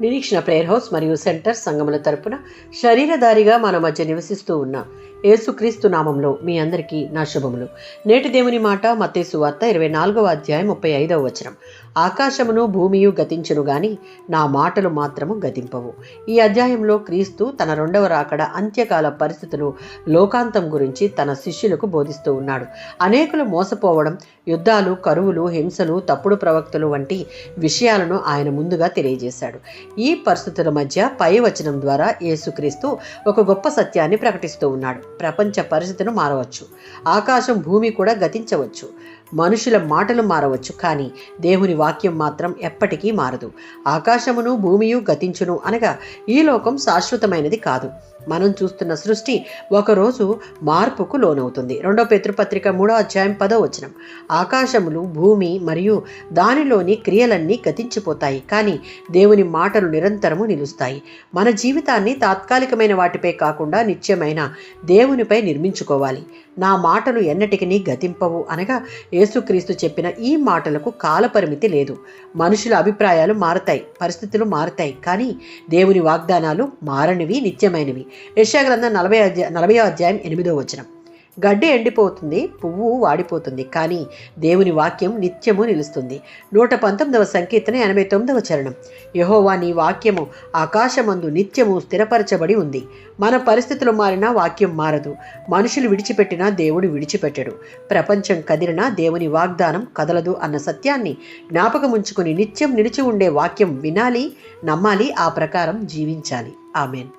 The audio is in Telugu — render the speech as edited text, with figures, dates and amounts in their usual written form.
నిరీక్షణ ప్రేయర్ హౌస్ మరియు సెంటర్ సంఘముల తరపున శరీరధారిగా మన మధ్య నివసిస్తూ ఉన్న యేసుక్రీస్తు నామంలో మీ అందరికీ నా శుభములు. నేటి దేవుని మాట మత్తయి సువార్త 24వ అధ్యాయం 35వ వచనం. ఆకాశమును భూమియు గతించును గాని నా మాటలు మాత్రము గతింపవు. ఈ అధ్యాయంలో క్రీస్తు తన రెండవ రాకడ అంత్యకాల పరిస్థితులు, లోకాంతం గురించి తన శిష్యులకు బోధిస్తూ ఉన్నాడు. అనేకులు మోసపోవడం, యుద్ధాలు, కరువులు, హింసలు, తప్పుడు ప్రవక్తలు వంటి విషయాలను ఆయన ముందుగా తెలియజేశాడు. ఈ పరిస్థితుల మధ్య పై వచనం ద్వారా యేసుక్రీస్తు ఒక గొప్ప సత్యాన్ని ప్రకటిస్తూ ఉన్నాడు. ప్రపంచ పరిస్థితులు మారవచ్చు, ఆకాశం భూమి కూడా గతించవచ్చు, మనుషుల మాటలు మారవచ్చు, కానీ దేవుని వాక్యం మాత్రం ఎప్పటికీ మారదు. ఆకాశమును భూమియు గతించును అనగా ఈ లోకం శాశ్వతమైనది కాదు. మనం చూస్తున్న సృష్టి ఒకరోజు మార్పుకు లోనవుతుంది. 2 పేతురుపత్రిక 3వ అధ్యాయం 10వ వచనం. ఆకాశములు, భూమి మరియు దానిలోని క్రియలన్నీ గతించిపోతాయి, కానీ దేవుని మాటలు నిరంతరము నిలుస్తాయి. మన జీవితాన్ని తాత్కాలికమైన వాటిపై కాకుండా నిత్యమైన దేవునిపై నిర్మించుకోవాలి. నా మాటలు ఎన్నటికీ గతింపవు అనగా యేసుక్రీస్తు చెప్పిన ఈ మాటలకు కాలపరిమితి లేదు. మనుషుల అభిప్రాయాలు మారతాయి, పరిస్థితులు మారతాయి, కానీ దేవుని వాగ్దానాలు మారనివి, నిత్యమైనవి. యెషయా గ్రంథం 40వ అధ్యాయం 8వ వచనం. గడ్డి ఎండిపోతుంది, పువ్వు వాడిపోతుంది, కానీ దేవుని వాక్యం నిత్యము నిలుస్తుంది. 119వ సంకీర్తన 89వ చరణం. యెహోవా నీ వాక్యము ఆకాశమందు నిత్యము స్థిరపరచబడి ఉంది. మన పరిస్థితులు మారినా వాక్యం మారదు. మనుషులు విడిచిపెట్టినా దేవుడు విడిచిపెట్టడు. ప్రపంచం కదిలినా దేవుని వాగ్దానం కదలదు అన్న సత్యాన్ని జ్ఞాపకం ఉంచుకుని నిత్యం నిలిచి ఉండే వాక్యం వినాలి, నమ్మాలి, ఆ ప్రకారం జీవించాలి. ఆమేన్.